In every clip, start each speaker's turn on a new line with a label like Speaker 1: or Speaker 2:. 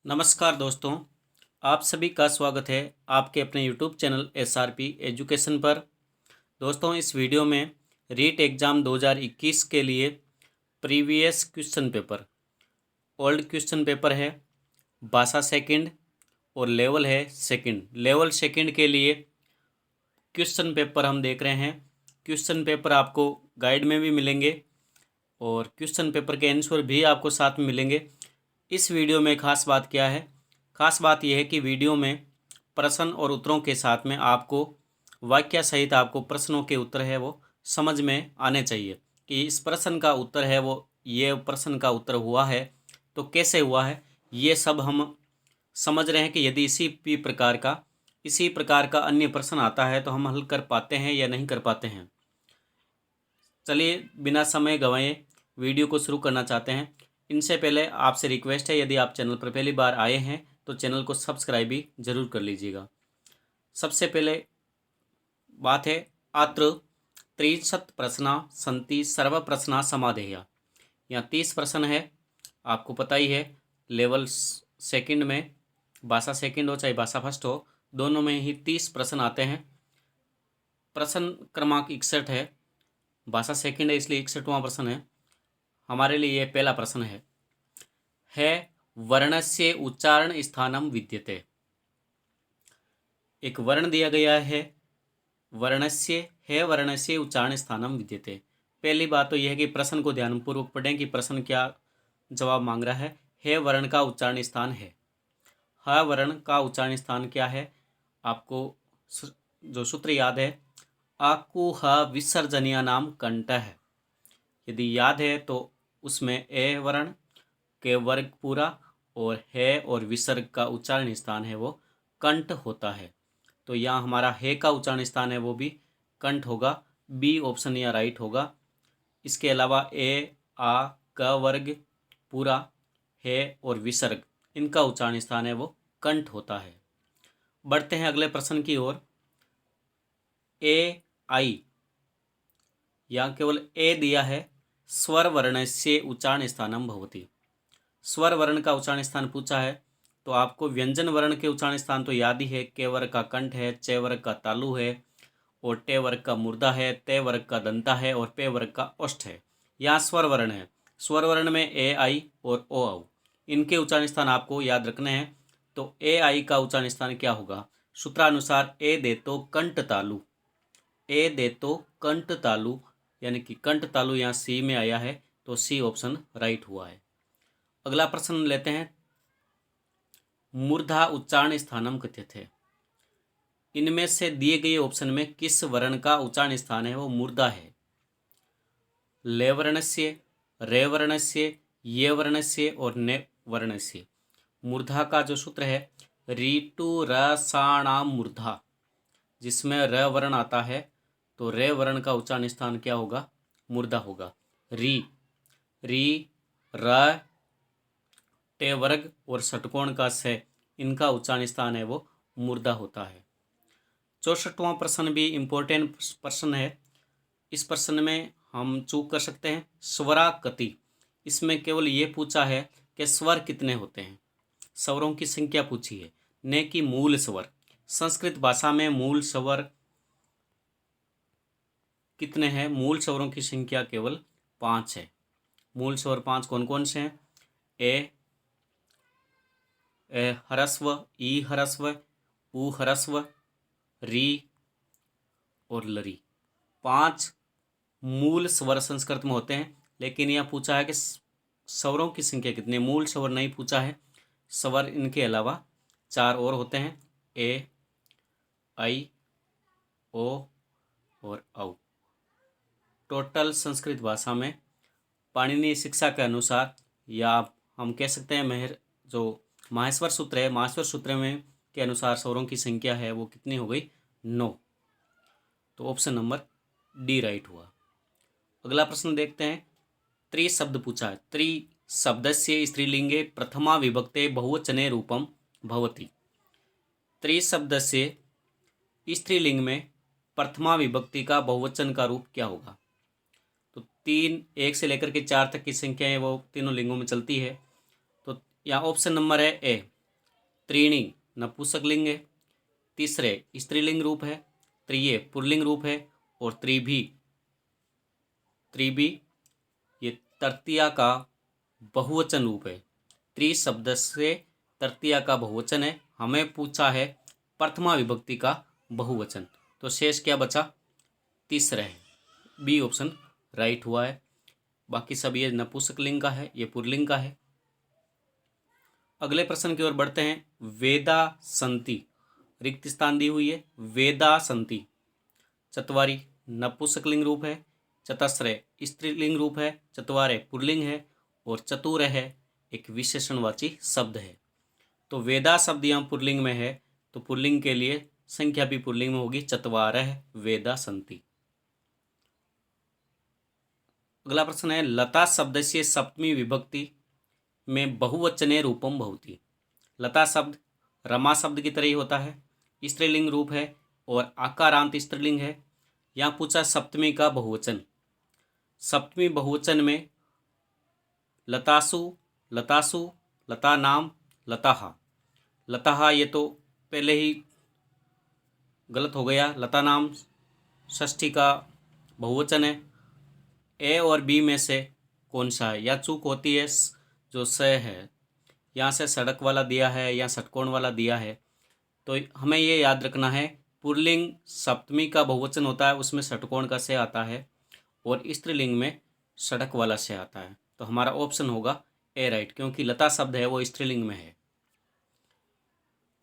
Speaker 1: नमस्कार दोस्तों, आप सभी का स्वागत है आपके अपने YouTube चैनल SRP एजुकेशन पर। दोस्तों, इस वीडियो में रीट एग्ज़ाम 2021 के लिए previous question paper, old question paper है, भाषा सेकंड और लेवल है सेकंड। लेवल सेकंड के लिए क्वेश्चन पेपर हम देख रहे हैं। क्वेश्चन पेपर आपको गाइड में भी मिलेंगे और क्वेश्चन पेपर के आंसर भी आपको साथ में मिलेंगे। इस वीडियो में खास बात क्या है? खास बात यह है कि वीडियो में प्रश्न और उत्तरों के साथ में आपको वाक्य सहित आपको प्रश्नों के उत्तर है वो समझ में आने चाहिए कि इस प्रश्न का उत्तर है वो ये प्रश्न का उत्तर हुआ है तो कैसे हुआ है। ये सब हम समझ रहे हैं कि यदि इसी प्रकार का अन्य प्रश्न आता है तो हम हल कर पाते हैं या नहीं कर पाते हैं। चलिए बिना समय गंवाए वीडियो को शुरू करना चाहते हैं। इनसे पहले आपसे रिक्वेस्ट है, यदि आप चैनल पर पहली बार आए हैं तो चैनल को सब्सक्राइब भी जरूर कर लीजिएगा। सबसे पहले बात है अत्र 30 प्रश्ना सन्ति सर्व प्रश्ना समाधेय। यहाँ 30 प्रश्न है, आपको पता ही है। लेवल सेकंड में भाषा सेकंड हो चाहे भाषा फर्स्ट हो, दोनों में ही 30 प्रश्न आते हैं। प्रश्न क्रमांक 61 है, भाषा सेकंड है इसलिए 61वां प्रश्न है। हमारे लिए ये पहला प्रश्न है वर्णस्य उच्चारण स्थानम विद्यते। एक वर्ण दिया गया है, वर्णस्य उच्चारण स्थानम विद्यते। पहली बात तो यह है कि प्रश्न को ध्यानपूर्वक पढ़ें कि प्रश्न क्या जवाब मांग रहा है वर्ण का उच्चारण स्थान है। ह वर्ण का उच्चारण स्थान क्या है? आपको जो सूत्र याद है, आकुह विसर्जनीय नाम कंठ है। यदि याद है तो उसमें ए वर्ण के वर्ग पूरा और है और विसर्ग का उच्चारण स्थान है वो कंठ होता है। तो यहाँ हमारा है का उच्चारण स्थान है वो भी कंठ होगा। बी ऑप्शन या राइट होगा। इसके अलावा ए आ क वर्ग पूरा है और विसर्ग इनका उच्चारण स्थान है वो कंठ होता है। बढ़ते हैं अगले प्रश्न की ओर। ए आई, यहाँ केवल ए दिया है। स्वर वर्ण से उच्चारण स्थानम भवति। स्वर वर्ण का उच्चारण स्थान पूछा है तो आपको व्यंजन वर्ण के उच्चारण स्थान तो याद ही है। के वर्ग का कंठ है, चे वर्ग का तालु है और टे वर्ग का मुर्दा है, ते वर्ग का दंता है और पे वर्ग का ओष्ठ है। यहाँ स्वर वर्ण है। स्वर वर्ण में ए आई और ओ औ इनके उच्चारण स्थान आपको याद रखने हैं। तो ए आई का उच्चारण स्थान क्या होगा? सूत्रानुसार ए दे तो कंठ तालु, ए दे तो कंठ तालु, यानी कि कंठ तालु यहाँ सी में आया है तो सी ऑप्शन राइट हुआ है। अगला प्रश्न लेते हैं। मूर्धा उच्चारण स्थानम कथ्यते। इनमें से दिए गए ऑप्शन में किस वर्ण का उच्चारण स्थान है वो मूर्धा है? ले वर्णस्य, रे वर्णस्य, ये वर्णस्य और ने वर्णस्य। मूर्धा का जो सूत्र है रीटु रसाणाम मूर्धा, जिसमें र वर्ण आता है तो रे वर्ण का उच्चारण स्थान क्या होगा? मूर्धा होगा। री, री, र, टे वर्ग और षटकोण का से इनका उच्चारण स्थान है वो मूर्धा होता है। 64वां प्रश्न भी इम्पोर्टेंट प्रश्न है। इस प्रश्न में हम चूक कर सकते हैं। स्वराकृति, इसमें केवल ये पूछा है कि स्वर कितने होते हैं, स्वरों की संख्या पूछी है, न कि मूल स्वर। संस्कृत भाषा में मूल स्वर कितने हैं? मूल स्वरों की संख्या केवल 5 है। मूल स्वर 5 कौन कौन से हैं? ए ह्रस्व, ई ह्रस्व, उ ह्रस्व, री और लरी। 5 मूल स्वर संस्कृत में होते हैं। लेकिन यह पूछा है कि स्वरों की संख्या कितनी? मूल स्वर नहीं पूछा है। स्वर इनके अलावा 4 और होते हैं, ए, आई, ओ और औ। टोटल संस्कृत भाषा में पाणिनीय शिक्षा के अनुसार, या हम कह सकते हैं माहेश्वर सूत्र है, माहेश्वर सूत्र में के अनुसार स्वरों की संख्या है वो कितनी हो गई? 9। तो ऑप्शन नंबर डी राइट हुआ। अगला प्रश्न देखते हैं। त्रि शब्द पूछा है। त्रि शब्दस्य स्त्रीलिंगे प्रथमा विभक्ते बहुवचने रूपम भवति। त्रि शब्दस्य स्त्रीलिंग में प्रथमा विभक्ति का बहुवचन का रूप क्या होगा? तो 3, 1 से लेकर के 4 तक की संख्याएं वो तीनों लिंगों में चलती है। तो यहाँ ऑप्शन नंबर है ए, त्रीणि नपुंसकलिंग है, तीसरे स्त्रीलिंग रूप है, त्रिये पुल्लिंग रूप है और त्रिभी ये तृतीया का बहुवचन रूप है। त्रि शब्द से तृतीया का बहुवचन है। हमें पूछा है प्रथमा विभक्ति का बहुवचन, तो शेष क्या बचा? तीसरा है, बी ऑप्शन राइट हुआ है। बाकी सब ये नपुंसकलिंग का है, ये पुल्लिंग का है। अगले प्रश्न की ओर बढ़ते हैं। वेदा संति रिक्त स्थान दी हुई है। वेदा संति चत्वारी नपुंसकलिंग रूप है, चतस्रे स्त्रीलिंग रूप है, चत्वारे पुल्लिंग है और चतुर है एक विशेषणवाची शब्द है। तो वेदा शब्द यहाँ पुल्लिंग में है, तो पुल्लिंग के लिए संख्या भी पुल्लिंग में होगी, चत्वारः वेदा संति। अगला प्रश्न है। लता शब्द से सप्तमी विभक्ति में बहुवचने रूपम भवति। लता शब्द रमा शब्द की तरह ही होता है, स्त्रीलिंग रूप है और आकारांत स्त्रीलिंग है। यहाँ पूछा सप्तमी का बहुवचन। सप्तमी बहुवचन में लतासु, लतासु, लता नाम, लताहा। लताहा ये तो पहले ही गलत हो गया। लता नाम षष्ठी का बहुवचन है। ए और बी में से कौन सा है? या चूक होती है जो स है, यहाँ से सड़क वाला दिया है या षटकोण वाला दिया है, तो हमें ये याद रखना है पुल्लिंग सप्तमी का बहुवचन होता है, उसमें षटकोण का से आता है और स्त्रीलिंग में सड़क वाला से आता है। तो हमारा ऑप्शन होगा ए राइट, क्योंकि लता शब्द है वो स्त्रीलिंग में है।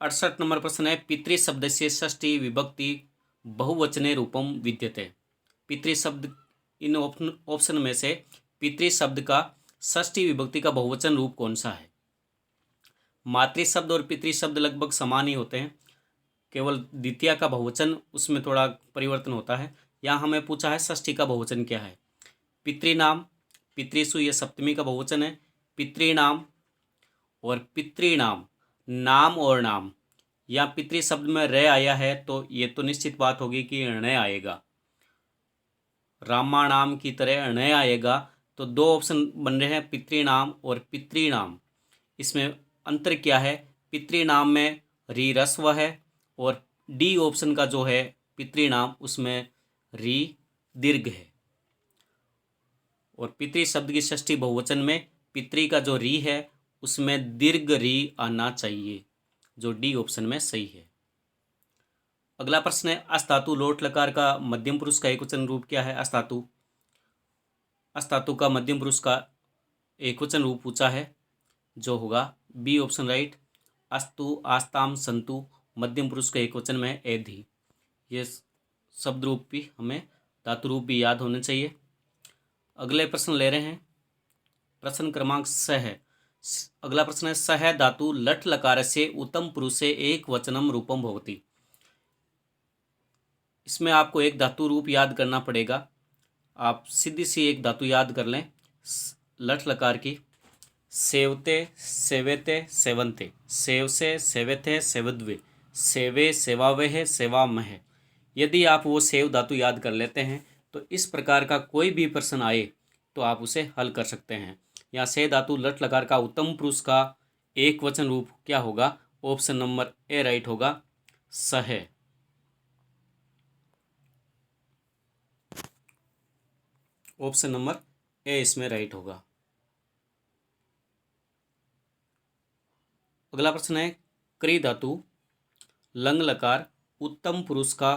Speaker 1: 68 नंबर प्रश्न है। पितृ शब्द से षष्ठी विभक्ति बहुवचने रूपम विद्यते। पितृ शब्द इन ऑप्शन में से पितृ शब्द का षष्ठी विभक्ति का बहुवचन रूप कौन सा है? मातृ शब्द और पितृ शब्द लगभग समान ही होते हैं, केवल द्वितीय का बहुवचन उसमें थोड़ा परिवर्तन होता है। यहाँ हमें पूछा है षष्ठी का बहुवचन क्या है। पितृनाम, पितृसु ये सप्तमी का बहुवचन है। पितृनाम और पितृनाम, नाम और नाम, या पितृ शब्द में रे आया है तो ये तो निश्चित बात होगी कि ण आएगा, रामानाम की तरह ण आएगा। तो दो ऑप्शन बन रहे हैं, पितृनाम और पितृनाम। इसमें अंतर क्या है? पितृनाम में री रस्व है और डी ऑप्शन का जो है पितृनाम उसमें री दीर्घ है। और पितृ शब्द की षष्ठी बहुवचन में पितृ का जो री है उसमें दीर्घ री आना चाहिए, जो डी ऑप्शन में सही है। अगला प्रश्न है। अस्तातु लोट लकार का मध्यम पुरुष का एकवचन रूप क्या है? अस्तातु, अस्तातु का मध्यम पुरुष का एकवचन रूप पूछा है, जो होगा बी ऑप्शन राइट। अस्तु, आस्ताम, संतु मध्यम पुरुष का एकवचन में है एधि। ये शब्द रूप भी हमें धातु रूप भी याद होने चाहिए। अगले प्रश्न ले रहे हैं, प्रश्न क्रमांक 6 है। अगला प्रश्न है। सह धातु लट लकार से उत्तम पुरुष से एक वचनम रूपम भवति। इसमें आपको एक धातु रूप याद करना पड़ेगा। आप सीधी सी एक धातु याद कर लें लट लकार की। सेवते, सेवेते, सेवंते, सेव से, सेवेते, सेवद्वे, सेवे, सेवावे, सेवामह। यदि आप वो सेव धातु याद कर लेते हैं तो इस प्रकार का कोई भी प्रश्न आए तो आप उसे हल कर सकते हैं। यहाँ से धातु लट लकार का उत्तम पुरुष का एक वचन रूप क्या होगा? ऑप्शन नंबर ए राइट होगा, सह। ऑप्शन नंबर ए इसमें राइट होगा। अगला प्रश्न है। क्री धातु लंग लकार उत्तम पुरुष का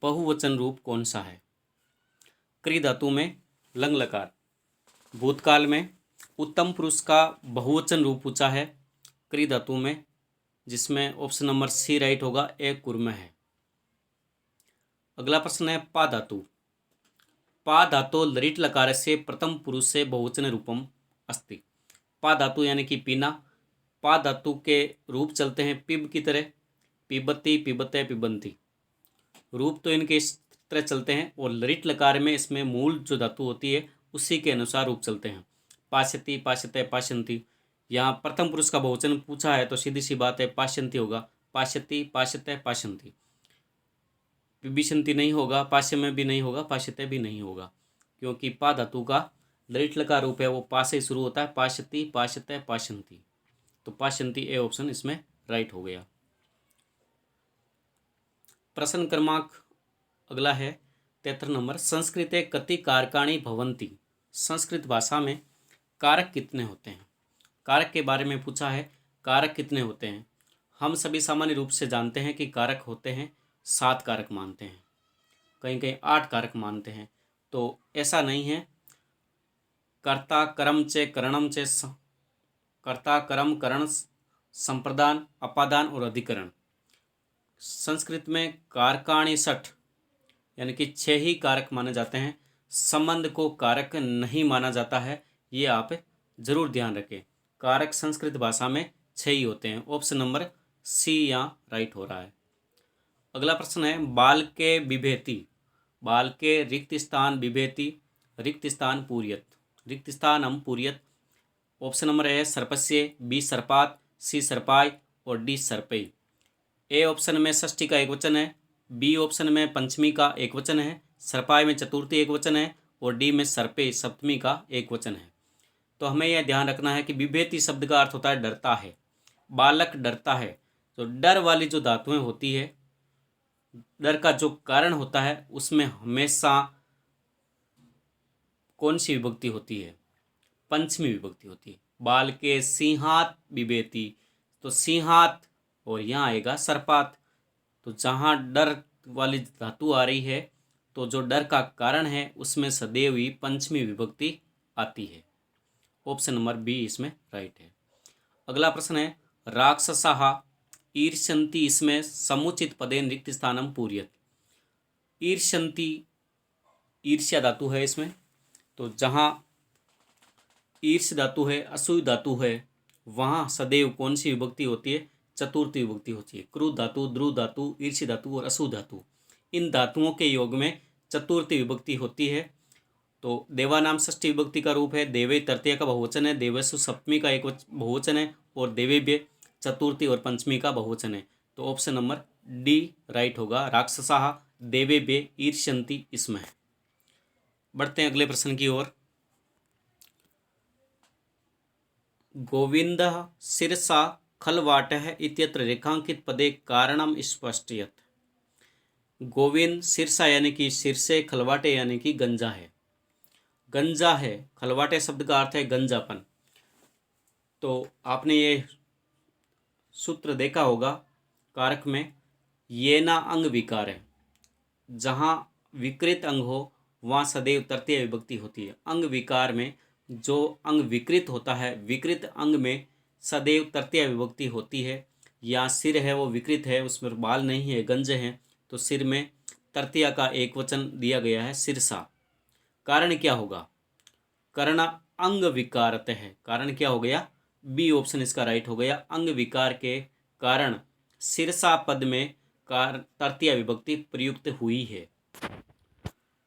Speaker 1: बहुवचन रूप कौन सा है? क्री धातु में लंग लकार भूतकाल में उत्तम पुरुष का बहुवचन रूप पूछा है क्री धातु में, जिसमें ऑप्शन नंबर सी राइट होगा, ए कुर्म है। अगला प्रश्न है। पा धातु, पा धातु लरिट लकार से प्रथम पुरुष से बहुवचन रूपम अस्ति। पा धातु यानी कि पीना। पा धातु के रूप चलते हैं पिब की तरह, पिबती, पिबते, पिबंती। रूप तो इनके इस तरह चलते हैं और लरिट लकार में इसमें मूल जो धातु होती है उसी के अनुसार रूप चलते हैं। पाश्यति, पाश्यते, पाश्यंती। यहाँ प्रथम पुरुष का बहुवचन पूछा है तो सीधी सी बात है पाश्यंती होगा। पाश्यति, पाश्यते, पाश्यंती। विभिशंती नहीं होगा, पाश्य में भी नहीं होगा, पाश्यते भी नहीं होगा, क्योंकि पा धातु का लरिट लकार रूप है वो पा से शुरू होता है। पाश्यति, पाश्यते, पाश्यंती। तो पाश्यंती ए ऑप्शन इसमें राइट हो गया। प्रश्न क्रमांक अगला है 73 नंबर। संस्कृते कति कारकाणि भवन्ति। संस्कृत भाषा में कारक कितने होते हैं? कारक के बारे में पूछा है। कारक कितने होते हैं? हम सभी सामान्य रूप से जानते हैं कि कारक होते हैं 7 कारक मानते हैं, कहीं कहीं 8 कारक मानते हैं, तो ऐसा नहीं है। कर्ता कर्म चे करणम चे कर्ता कर्म करण संप्रदान अपादान और अधिकरण। संस्कृत में कारकाणि 60 यानी कि 6 ही कारक माने जाते हैं। संबंध को कारक नहीं माना जाता है, ये आप जरूर ध्यान रखें। कारक संस्कृत भाषा में 6 ही होते हैं। ऑप्शन नंबर सी यहाँ राइट हो रहा है। अगला प्रश्न है बाल के बिभेति। बाल के रिक्त स्थान बिभेति, रिक्त स्थान पूर्यत, रिक्त स्थान हम पूर्यत। ऑप्शन नंबर ए सर्पस्य, बी सर्पात, सी सर्पाय और डी सर्पय। ए ऑप्शन में षष्ठी का एक वचन है, बी ऑप्शन में पंचमी का एक वचन है, सर्पाय में चतुर्थी एक वचन है और डी में सर्पे सप्तमी का एक वचन है। तो हमें यह ध्यान रखना है कि बिभेति शब्द का अर्थ होता है डरता है, बालक डरता है। तो डर वाली जो धातुएं होती है, डर का जो कारण होता है, उसमें हमेशा कौन सी विभक्ति होती है? पंचमी विभक्ति होती है। बाल के सिंहात बिभेति, तो सिंहात और यहाँ आएगा सर्पात। तो जहाँ डर वाली धातु आ रही है, तो जो डर का कारण है उसमें सदैव ही पंचमी विभक्ति आती है। ऑप्शन नंबर बी इसमें राइट है। अगला प्रश्न है राक्षसाः ईर्ष्यन्ति, इसमें समुचित पदेन रिक्त स्थानम पूर्यत। ईर्ष्यन्ति ईर्ष्या धातु है इसमें, तो जहाँ ईर्ष्य धातु है, असूय धातु है, वहाँ सदैव कौन सी विभक्ति होती है? चतुर्थी विभक्ति होती है। क्रू धातु, ध्रुव धातु, ईर्ष्य धातु और असु धातु, इन धातुओं के योग में चतुर्थी विभक्ति होती है। तो देवानाम षष्ठी विभक्ति का रूप है, देवे तृतीय का बहुवचन है, देवेशु सप्तमी का एक बहुवचन है और देवेभ्य चतुर्थी और पंचमी का बहुवचन है। तो ऑप्शन नंबर डी राइट होगा। राक्षसाः देवेभ्य ईर्ष्यन्ति इसमें है। बढ़ते हैं अगले प्रश्न की ओर। गोविंदः शिरसा खलवाटः इत्यत्र रेखांकित पदे कारणम स्पष्टयत। गोविंद सिरसा यानी कि सिर से, खलवाटे यानी कि गंजा है। गंजा है, खलवाटे शब्द का अर्थ है गंजापन। तो आपने ये सूत्र देखा होगा कारक में, ये ना अंग विकार है। जहाँ विकृत अंग हो वहाँ सदैव तृतीय विभक्ति होती है। अंग विकार में जो अंग विकृत होता है, विकृत अंग में सदैव तृतीय विभक्ति होती है। या सिर है वो विकृत है, उसमें बाल नहीं है, गंजे हैं, तो सिर में तृतीया का एक वचन दिया गया है सिरसा। कारण क्या होगा? कर्ण अंग विकारत है। कारण क्या हो गया? बी ऑप्शन इसका राइट हो गया। अंग विकार के कारण सिरसा पद में तृतीय विभक्ति प्रयुक्त हुई है।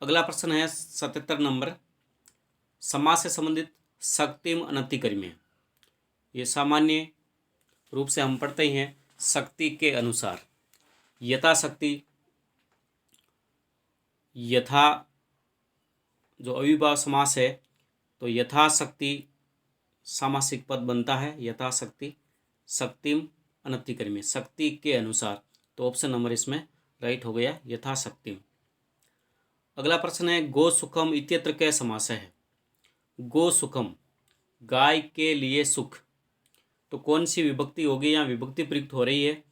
Speaker 1: अगला प्रश्न है 77 नंबर। समास से संबंधित शक्तिम अनतिकर्म्य। ये सामान्य रूप से हम पढ़ते ही हैं शक्ति के अनुसार। यथाशक्ति, यथा जो अविभाव समास है, तो यथाशक्ति सामासिक पद बनता है। यथाशक्ति, शक्तिम अनतिकर्म्य, शक्ति के अनुसार। तो ऑप्शन नंबर इसमें राइट हो गया, यथाशक्तिम। अगला प्रश्न है गो सुखम इत्यत्र क्या समास है? गो सुखम, गाय के लिए सुख। तो कौन सी विभक्ति होगी? यहाँ विभक्ति प्रयुक्त हो रही है,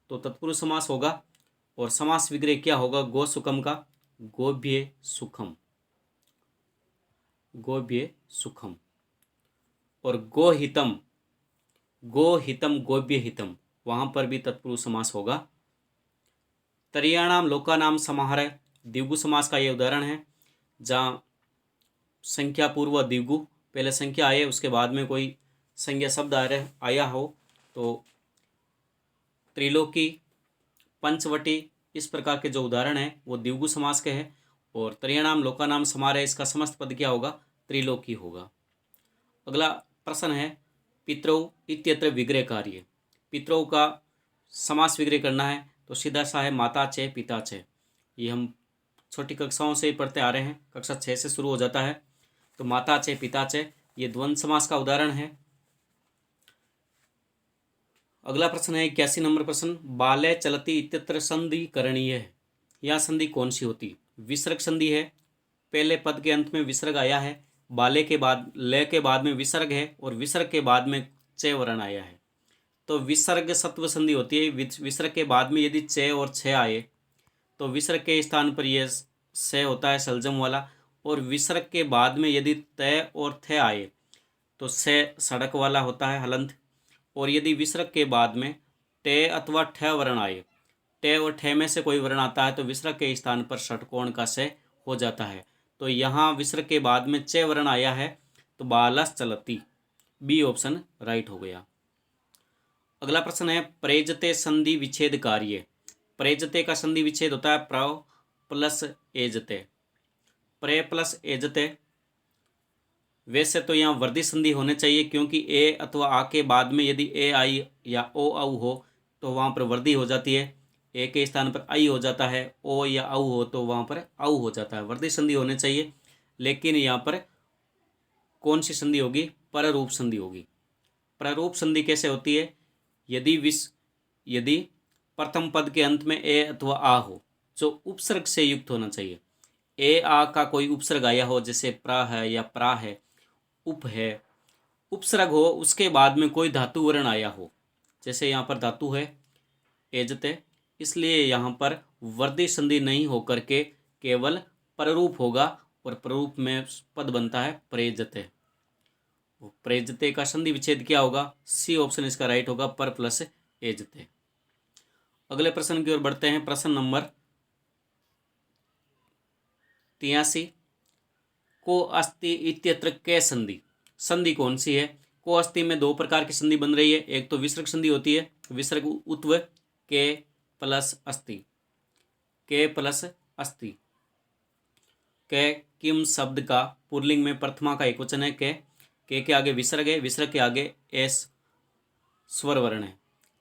Speaker 1: तो तत्पुरुष समास होगा। और समास विग्रह क्या होगा गो सुखम का? गोभ्य सुखम, गोभ्य सुखम। और गोहितम, गोहितम गोभ्य हितम, वहाँ पर भी तत्पुरुष समास होगा। तरियाणाम लोकानाम समाहार द्विगु समास का ये उदाहरण है, जहाँ संख्या पूर्व द्विगु, पहले संख्या आए उसके बाद में कोई संज्ञा शब्द आया हो। तो त्रिलोकी, पंचवटी, इस प्रकार के जो उदाहरण हैं वो द्विगु समास के हैं। और त्रयाणाम लोकानाम समाहार, इसका समस्त पद क्या होगा? त्रिलोकी होगा। अगला प्रश्न है पितरौ इत्यत्र विग्रह कार्य। पितरौ का समास विग्रह करना है, तो सीधा सा है माता चे पिता चे। ये हम छोटी कक्षाओं से ही पढ़ते आ रहे हैं, कक्षा 6 से शुरू हो जाता है। तो माता चे पिता चे, ये द्वंद्व समास का उदाहरण है। अगला प्रश्न है 81 नंबर प्रश्न, बाले चलती इत्यत्र संधि करणीय है। यह संधि कौन सी होती? विसर्ग संधि है, पहले पद के अंत में विसर्ग आया है, बाले के बाद ले के बाद में विसर्ग है और विसर्ग के बाद में च वर्ण आया है। तो विसर्ग सत्व संधि होती है। विसर्ग के बाद में यदि च और छ आए तो विसर्ग के स्थान पर यह से होता है सलजम वाला, और विसर्ग के बाद में यदि तय और थ आए तो से सड़क वाला होता है हलंत, और यदि विसर्ग के बाद में टे अथवा ठ वर्ण आए, टे और ठ में से कोई वर्ण आता है तो विसर्ग के स्थान पर षटकोण का से हो जाता है। तो यहाँ विसर्ग के बाद में च वर्ण आया है तो बालस चलती, बी ऑप्शन राइट हो गया। अगला प्रश्न है प्रेजते संधि विच्छेद कार्य। प्रेजते का संधि विच्छेद होता है प्र प्लस एजते, प्रे प्लस एजते। वैसे तो यहाँ वर्धी संधि होने चाहिए, क्योंकि ए अथवा आ के बाद में यदि ए आई या ओ औ हो तो वहाँ पर वर्धी हो जाती है, ए के स्थान पर आई हो जाता है, ओ या औ हो तो वहाँ पर औ हो जाता है, वर्धी संधि होने चाहिए। लेकिन यहाँ पर कौन सी संधि होगी? पररूप संधि होगी। पररूप संधि कैसे होती है? यदि प्रथम पद के अंत में ए अथवा आ हो जो उपसर्ग से युक्त होना चाहिए। ए आ का कोई उपसर्ग आया हो, जैसे प्रा है या प्रा है, उप है, उपसर्ग हो, उसके बाद में कोई धातु वर्ण आया हो, जैसे यहाँ पर धातु है एजते, इसलिए यहाँ पर वर्धी संधि नहीं होकर के केवल पररूप होगा, और पररूप में पद बनता है प्रेजते। प्रेजते का संधि विच्छेद क्या होगा? सी ऑप्शन इसका राइट होगा, पर प्लस एजते। अगले प्रश्न की ओर बढ़ते हैं। प्रश्न नंबर 83, को अस्ति इत्यत्र के संधि। संधि कौन सी है? को अस्ति में दो प्रकार की संधि बन रही है। एक तो विसर्ग संधि होती है, विसर्ग उत्व के प्लस अस्ति, के प्लस अस्ति। के किम शब्द का पुल्लिंग में प्रथमा का एक वचन है के आगे विसर्ग है, विसर्ग के आगे एस स्वर वर्ण है।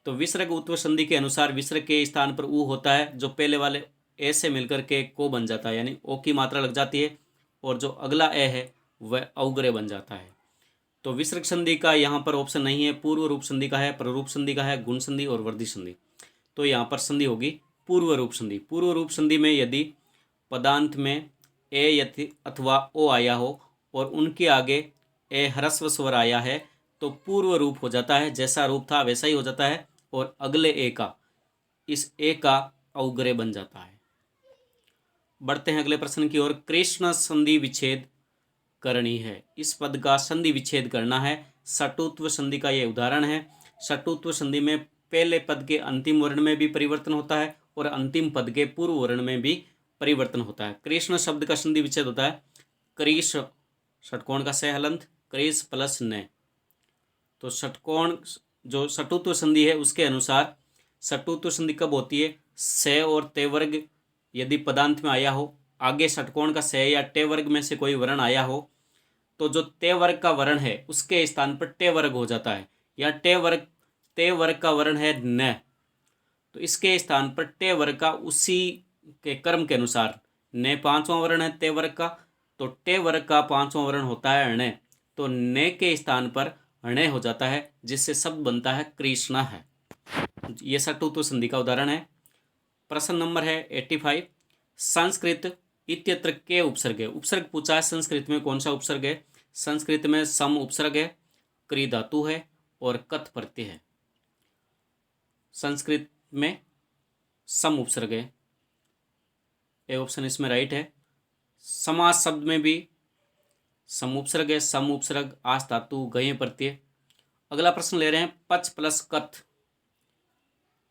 Speaker 1: तो विसर्ग उत्व संधि के अनुसार विसर्ग के स्थान पर ऊ होता है, जो पहले वाले ए से मिलकर के को बन जाता है, यानी ओ की मात्रा लग जाती है, और जो अगला ए है वह औग्रह बन जाता है। तो विसर्ग संधि का यहाँ पर ऑप्शन नहीं है, पूर्व रूप संधि का है, प्ररूप संधि का है, गुण संधि और वर्धी संधि। तो यहाँ पर संधि होगी पूर्व रूप संधि। पूर्व रूप संधि में यदि पदांत में ए अथवा ओ आया हो और उनके आगे ए ह्रस्व स्वर आया है तो पूर्व रूप हो जाता है, जैसा रूप था वैसा ही हो जाता है, और अगले ए का, इस ए का औग्रह बन जाता है। बढ़ते हैं अगले प्रश्न की ओर। कृष्ण संधि विच्छेद करनी है। इस पद का संधि विच्छेद करना है। सटुत्व संधि का यह उदाहरण है। सटुत्व संधि में पहले पद के अंतिम वर्ण में भी परिवर्तन होता है और अंतिम पद के पूर्व वर्ण में भी परिवर्तन होता है। कृष्ण शब्द का संधि विच्छेद होता है क्रीश, षटकोण का सह हलंत, क्रीस प्लस न। तो षटकोण जो सटुत्व संधि है उसके अनुसार सटुत्व संधि कब होती है? से और ते वर्ग यदि पदांत में आया हो, आगे षटकोण का से या टे वर्ग में से कोई वर्ण आया हो, तो जो ते वर्ग का वर्ण है उसके स्थान पर टे वर्ग हो जाता है, या ते वर्ग का वर्ण है न, तो इसके स्थान पर टे वर्ग का उसी के कर्म के अनुसार, न पांचवां वर्ण है ते वर्ग का, तो टे वर्ग का पांचवां वर्ण होता है ण, तो न के स्थान पर ण हो जाता है, जिससे शब्द बनता है कृष्णा है। ये सटुत्व संधि का उदाहरण है। प्रश्न नंबर है 85, संस्कृत इत्यत्र के उपसर्ग है। उपसर्ग पूछा है, संस्कृत में कौन सा उपसर्ग है? संस्कृत में सम उपसर्ग है, क्री धातु है और कथ प्रत्यय है। संस्कृत में सम उपसर्ग है, ए ऑप्शन इसमें राइट है। समास शब्द में भी सम उपसर्ग है, सम उपसर्ग, आस धातु, गय प्रत्यय। अगला प्रश्न ले रहे हैं पच प्लस कथ।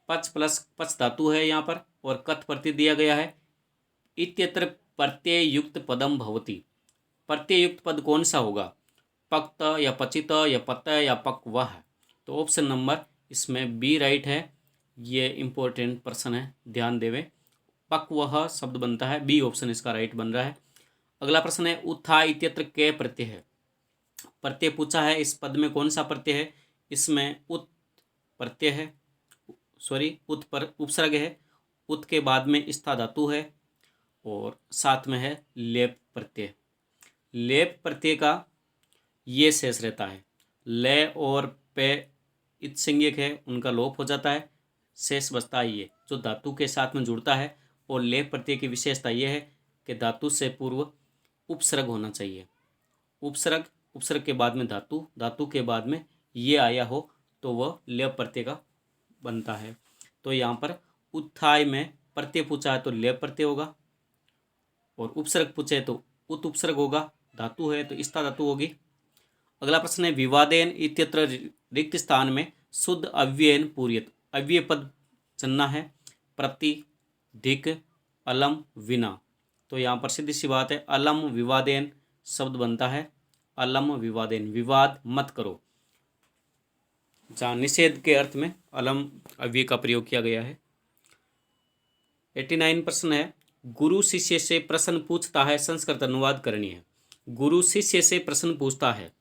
Speaker 1: पच प्लस पच धातु है यहाँ पर और कथ प्रत्यय दिया गया है। इत्यत्र प्रत्यय युक्त पदम भवति। प्रत्यय युक्त पद कौन सा होगा? पक्त या पचित या पत या पक्वह। तो ऑप्शन नंबर इसमें बी राइट है। ये इंपॉर्टेंट प्रश्न है, ध्यान देवे। पक्वह शब्द बनता है, बी ऑप्शन इसका राइट बन रहा है। अगला प्रश्न है उत्था इत्यत्र के प्रत्यय है। प्रत्यय पूछा है, इस पद में कौन सा प्रत्यय है? इसमें उत प्रत्यय है, उत पर उपसर्ग है, उत के बाद में स्था धातु है और साथ में है लेप प्रत्यय। लेप प्रत्यय का ये शेष रहता है, ले और पे इत संज्ञक है उनका लोप हो जाता है, शेष बचता है ये जो धातु के साथ में जुड़ता है। और लेप प्रत्यय की विशेषता यह है कि धातु से पूर्व उपसर्ग होना चाहिए। उपसर्ग के बाद में धातु, धातु के बाद में ये आया हो तो वह लेप प्रत्यय का बनता है। तो यहाँ पर उत्थाय में प्रत्यय पूछा है तो लेप प्रत्यय होगा, और उपसर्ग पूछे तो उत उपसर्ग होगा, धातु है तो इस्ता धातु होगी। अगला प्रश्न है विवादेन इत्यत्र रिक्त स्थान में शुद्ध अव्ययन पूर्यत। अव्यय पद चुनना है, प्रति, धिक, अलम, विना। तो यहाँ पर सीधी सी बात है अलम विवादेन शब्द बनता है, अलम विवादेन, विवाद मत करो, जहाँ निषेध के अर्थ में अलम अव्यय का प्रयोग किया गया है। 89 प्रश्न है गुरु शिष्य से प्रश्न पूछता है, संस्कृत अनुवाद करनी है। गुरु शिष्य से प्रश्न पूछता है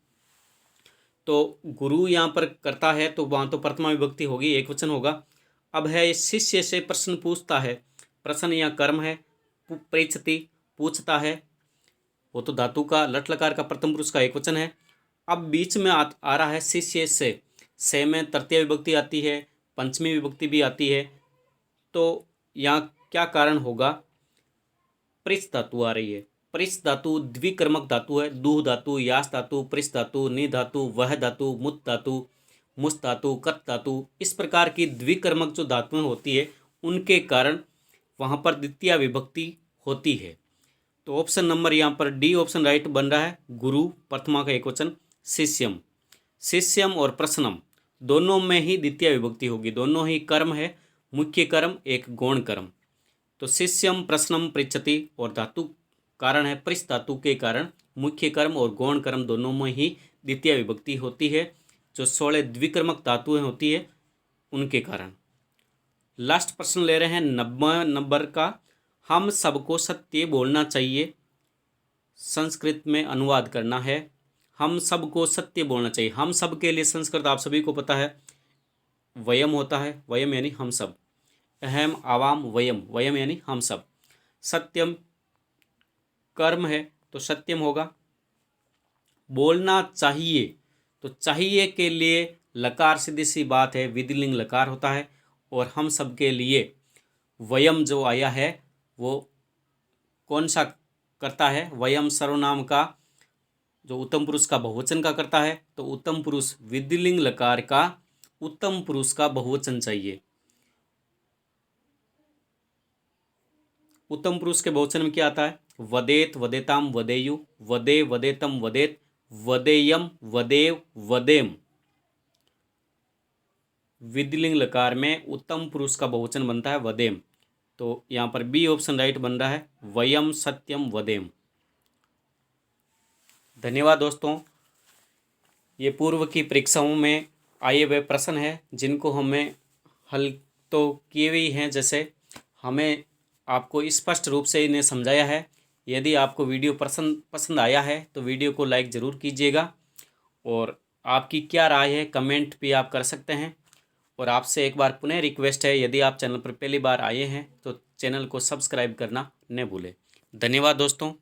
Speaker 1: तो गुरु यहाँ पर करता है तो वहाँ तो प्रथमा विभक्ति होगी, एक वचन होगा। अब है शिष्य से प्रश्न पूछता है, प्रश्न या कर्म है, पृच्छति पूछता है, वो तो धातु का लट लकार का प्रथम पुरुष का एक वचन है। अब बीच में आ रहा है शिष्य से में तृतीय विभक्ति आती है, पंचमी विभक्ति भी आती है। तो यहाँ क्या कारण होगा, पृच्छ धातु आ रही है। पृच्छ धातु द्विकर्मक धातु है, दुह धातु, यास धातु, पृच्छ धातु, नि धातु, वह धातु, मुत धातु, मुस धातु, कत धातु, इस प्रकार की द्विकर्मक जो धातुएं होती है उनके कारण वहाँ पर द्वितीय विभक्ति होती है। तो ऑप्शन नंबर यहाँ पर डी ऑप्शन राइट बन रहा है। गुरु प्रथमा का एक वचन, शिष्यम और प्रश्नम दोनों में ही द्वितीय विभक्ति होगी, दोनों ही कर्म है, मुख्य कर्म एक गौण कर्म। तो शिष्यम प्रश्नम पृच्छति और धातु कारण है पृच्छ धातु के कारण मुख्य कर्म और गौण कर्म दोनों में ही द्वितीय विभक्ति होती है, जो 16 द्विकर्मक धातुएं होती है उनके कारण। लास्ट प्रश्न ले रहे हैं 90 नंबर का, हम सबको सत्य बोलना चाहिए, संस्कृत में अनुवाद करना है। हम सबको सत्य बोलना चाहिए, हम सब के लिए संस्कृत आप सभी को पता है वयम होता है, वयम यानी हम सब, अहम आवाम वयम, वयम यानी हम सब। सत्यम कर्म है तो सत्यम होगा। बोलना चाहिए तो चाहिए के लिए लकार सीधी सी बात है विधिलिंग लकार होता है, और हम सब के लिए वयम जो आया है वो कौन सा करता है, वयम सर्वनाम का जो उत्तम पुरुष का बहुवचन का करता है, तो उत्तम पुरुष विधिलिंग लकार का उत्तम पुरुष का बहुवचन चाहिए। उत्तम पुरुष के बहुवचन में क्या आता है, वदेत, वदेताम, वदेयु, वदे, वदेतम, वदेत, वदेयम, वदेव, वदेम। विधिलिंग लकार में उत्तम पुरुष का बहुवचन बनता है वदेम। तो यहाँ पर बी ऑप्शन राइट बन रहा है, वयम सत्यम वदेम। धन्यवाद दोस्तों। ये पूर्व की परीक्षाओं में आए हुए प्रश्न हैं जिनको हमें हल तो किए हुए हैं, जैसे हमें आपको स्पष्ट रूप से इन्हें समझाया है। यदि आपको वीडियो पसंद आया है तो वीडियो को लाइक ज़रूर कीजिएगा, और आपकी क्या राय है कमेंट भी आप कर सकते हैं। और आपसे एक बार पुनः रिक्वेस्ट है, यदि आप चैनल पर पहली बार आए हैं तो चैनल को सब्सक्राइब करना न भूलें। धन्यवाद दोस्तों।